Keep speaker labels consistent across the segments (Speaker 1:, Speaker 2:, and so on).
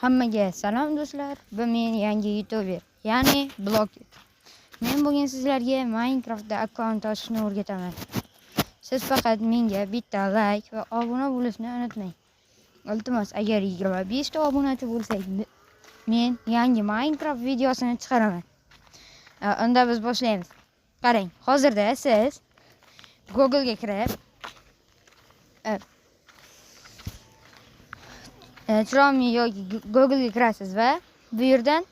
Speaker 1: Hammaga salom do'stlar. Bu men yangi YouTuber, ya'ni Blockit. Men bugun sizlarga Minecraftda akkaunt ochishni o'rgataman. Siz faqat menga bitta like va obuna bo'lishni unutmang. Iltimos, agar 25 ta obunachi bo'lsak, men yangi Minecraft videosini chiqaraman. Unda biz boshlaymiz. Qarang, hozirda siz Google ga kirib Chrome yoki Google ga kirasiz va bu yerdan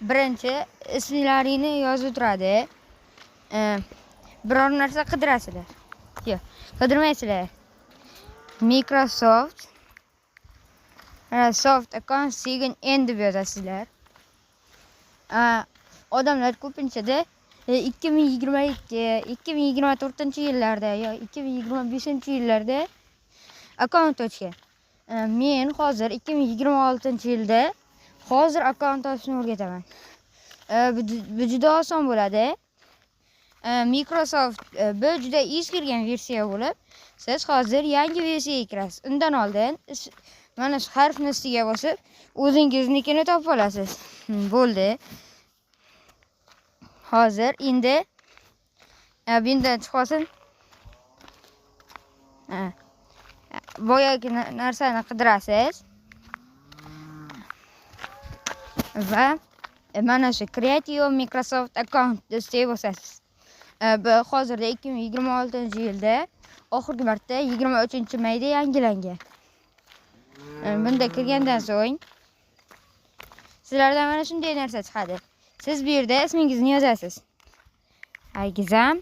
Speaker 1: birinchi ismlaringni yozib turadi. Biror narsa qidirasizlar. Yo'q, qidirmaysizlar. Microsoft soft account sign in deb yozasizlar. Odamlar ko'pincha 2022, 2024-yillarda yo 2025-yillarda akkaunt ochgan. Men hozir 2026-yilda akkaunt ochishni o'rgataman. Bu juda oson bo'ladi. Microsoft bu juda eskirgan versiya bo'lib, siz hozir yangi versiyaga kirasiz. Undan oldin mana shu harfni ustiga bosib, o'zingiznikini topib olasiz. Bo'ldi. Hozir endi bundan chiqasin. Boyagi narsani qidirasiz va mana shu Create Microsoft account ustiga bosasiz. Bu hozirda 2026-yilda oxirgi marta 23-mayda yangilangan. Bunda kirgandan so'ng sizlardan mana shunday narsa chiqadi. Siz bu yerda ismingizni yozasiz. Aygizam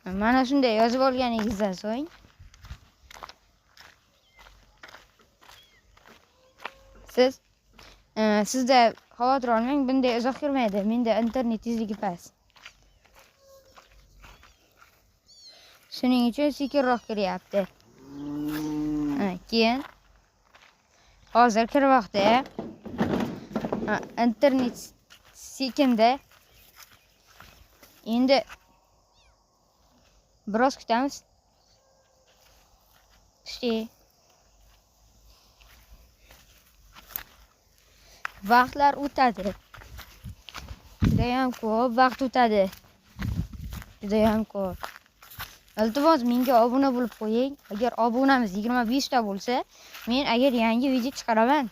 Speaker 1: mana shunday yozib olganingizdan so'ng sizda xavotir olmang, bunday uzoq kirmaydi. Menda internet tezligi past. Shuning uchun sekinroq kiryapti. Keyin hozir kirmoqda. Internet sekinda. Endi biroz kutamiz. Vaqtlar o'tadi. Judayam ko'p vaqt o'tadi. Judayam ko'p. Iltimos, menga obuna bo'lib qo'ying. Agar obunamiz 25 ta bo'lsa, men agar yangi video chiqaraman.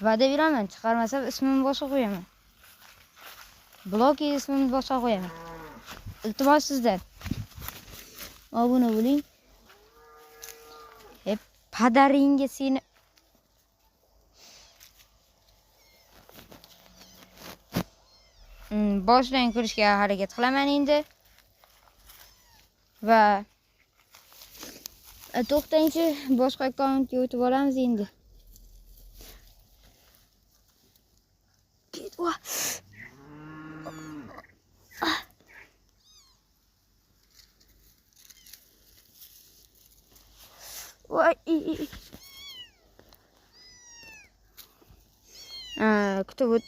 Speaker 1: Va'da beraman, chiqarmasam ismimni boshqa qo'yaman. Blockit ismimni boshqa qo'yaman. Iltimos sizdan obuna bo'ling. Padaringga seni boshdan ko'rishga harakat qilaman endi. Va to'xtangchi, boshqa akkauntga o'tib olamiz endi. Kutib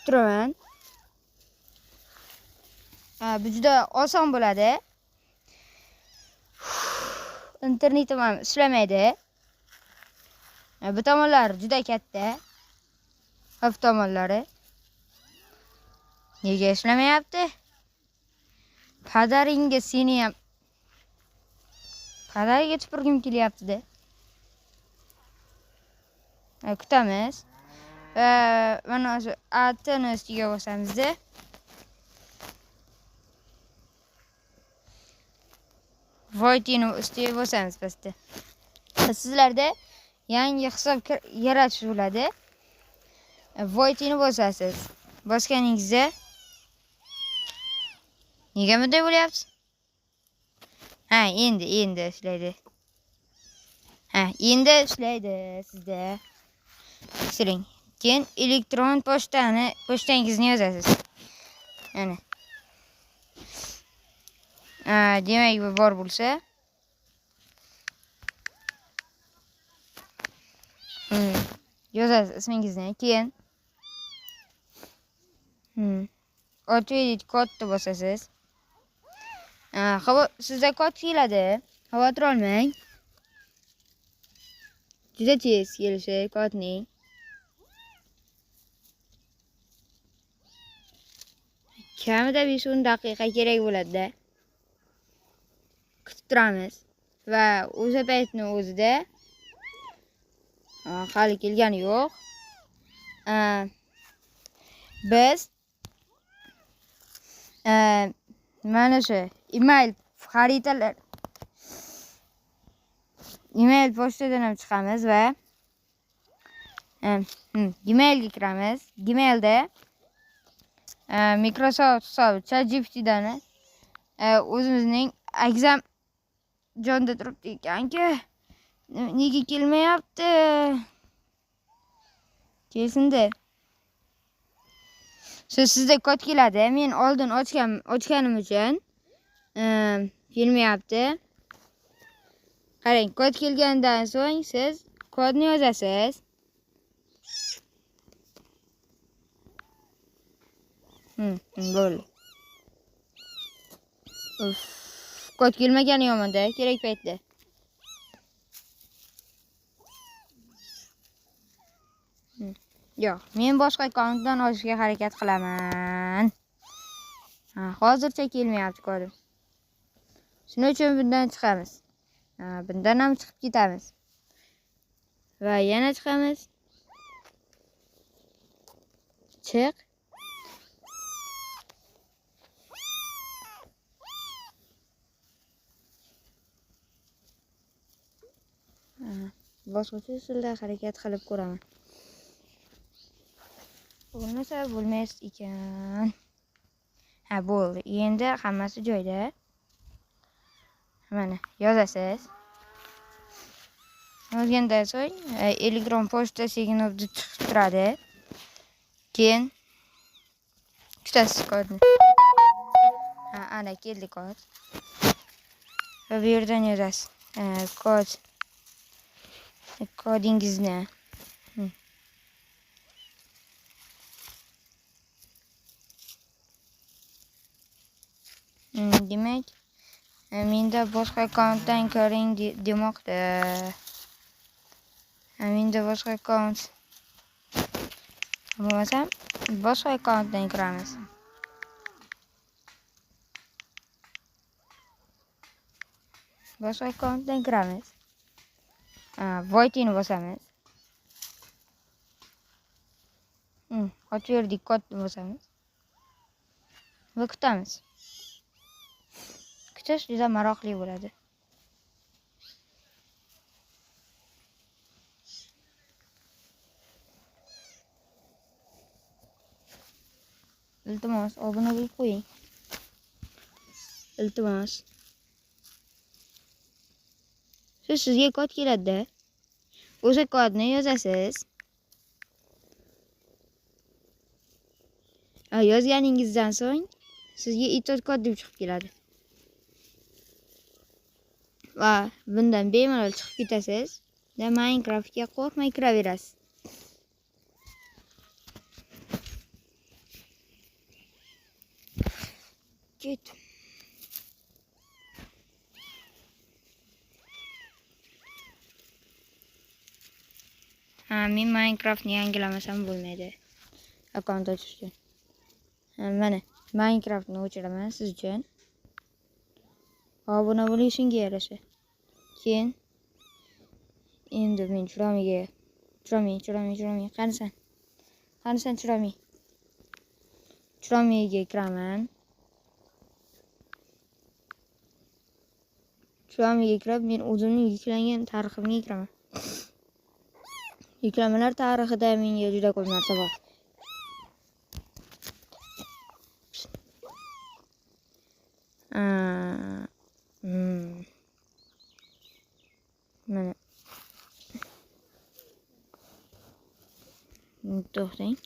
Speaker 1: turaman. Bu juda oson bo'ladi. Internetim ham ishlamaydi. Bu tomonlar juda katta. Xavf tomonlari. Nega ishlamayapti? Padaringga seni ham padariga tupurgim kelyapti-da. Kutamiz. Mana shu atni ustiga bosamiz-da. Void'ni ustiga bosamiz pastda. Sizlarda yangi hisob yaratish bo'ladi. Void'ni bosasiz. Bosganingizda nega bunday bo'lyapti? Endi ishlaydi. Endi ishlaydi sizda. Tekshiring. Keyin elektron pochtangizni yozasiz. Mana. Demak, bu bor bo'lsa, yozasiz ismingizni. Keyin Auto edit kodni bosasiz. Sizda kod keladi. Xavotir olmang. Juda tez kelishi kodning. Kamida 5-10 daqiqa kerak bo'ladi-da. Kutib turamiz va o'sha paytni o'zida hali kelgani yo'q. Biz mana shu email xaritalar email pochtadan ham chiqamiz va Gmailga kiramiz. Gmailda Microsoft hisobi ChatGPT'dan o'zimizning exam jonda turibdi ekan-ku. Nega kelmayapti? Kelsin-da. Sizda kod keladi. Men oldin ochganim uchun kelmayapti. Qarang, kod kelgandan so'ng siz kodni yozasiz. Bo'ldi. Kod kelmagani yomon-da, kerak paytda. Yo'q, men boshqa akkauntdan olishga harakat qilaman. Hozircha kelmayapti kodim. Shuning uchun bundan chiqamiz. Bundan ham chiqib ketamiz. Va yana chiqamiz. Chiq. Boshqacha usulda harakat qilib ko'raman. Bo'lmasa bo'lmas ekan. Bo'ldi. Endi hammasi joyida. Mana yozasiz. Yozgandan so'ng elektron pochta signali chiqib turadi. Keyin kutasiz kodni. Ana keldi kod. Va bu yerdan yozasiz. Kodingizni. Demak, menda boshqa akkauntdan ko'ring demoqda. Menda boshqa akkaunt bo'lmasam, boshqa akkauntdan kiramiz. Boshqa akkauntdan kiramiz. Void'ni bosamiz. Ochib berdik, kodni bosamiz. Va kutamiz. Kutish juda maroqli bo'ladi. Iltimos, obuna bo'lib qo'ying. Iltimos. Sizga kod keladi-da. O'sha kodni yozasiz. Yozganingizdan so'ng sizga itot kod deb chiqib keladi. Va bundan bemalol chiqib ketasiz. Minecraftga qo'rqmay kiraverasiz. Ket. Men Minecraftni yangilamasam bo'lmaydi. Akkaunt ochish uchun. Mana Minecraftni o'chiraman siz uchun. Obuna bo'ling shunga yarasha. Keyin endi men Chromiga qanisan Chromiga kiraman. Chromiga kirib, men o'zimning yuklangan tariximga kiraman. Yuklamalar tarixida menga juda ko'p narsa bor. Mana. To'xtang.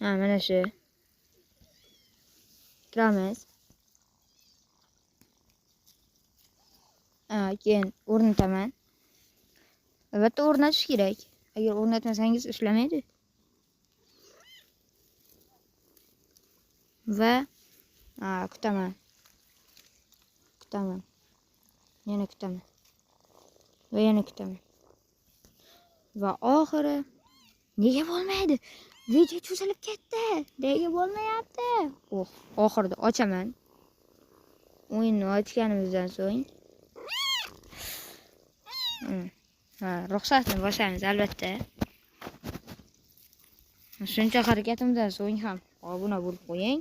Speaker 1: Mana shu. Kiramiz. Keyin o'rnataman. Albatta o'rnatish kerak. Agar o'rnatmasangiz ishlamaydi. va kutaman. Yana kutaman. Va yana kutaman. Va oxiri nega bo'lmaydi? Video cho'zilib ketdi. Nega bo'lmayapti? Oxirida ochaman. O'yinni ochganimizdan so'ng ruxsatni bosamiz albatta. Shuncha harakatimdan so'ng ham obuna bo'lib qo'ying.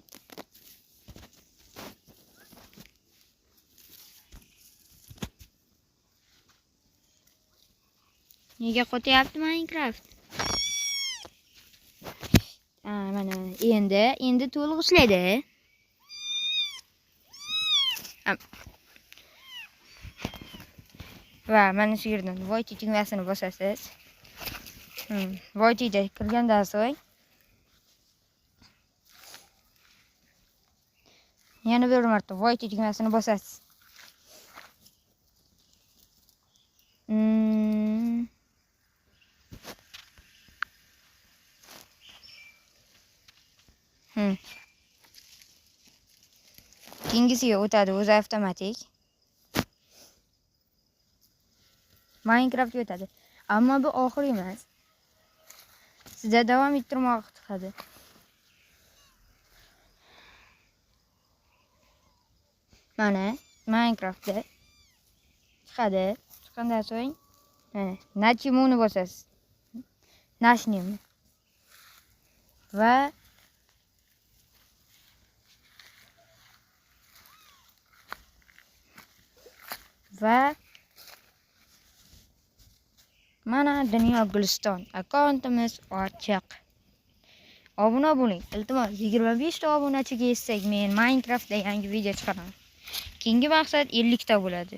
Speaker 1: Nega qo'tyapti Minecraft? Mana endi to'liq ishlaydi. Va mana shu yerdan void tugmasini bosasiz. Voidga kirgandan so'ng yana bir marta void tugmasini bosasiz. Keyingisiga o'tadi, o'zi avtomatik. Minecraftga o'tadi. Ammo bu oxir emas. Sizda davom ettirmoqchi chiqadi. Mana Minecraftda chiqadi. Chiqqandan so'ng mana nachimuni bosasiz. Nachnim. Va mana Dunyo Guliston akkauntimiz ochiq. Obuna bo'ling. Iltimos 25 ta obunachiga yetsak men Minecraftda yangi video chiqaraman. Keyingi maqsad 50 ta bo'ladi.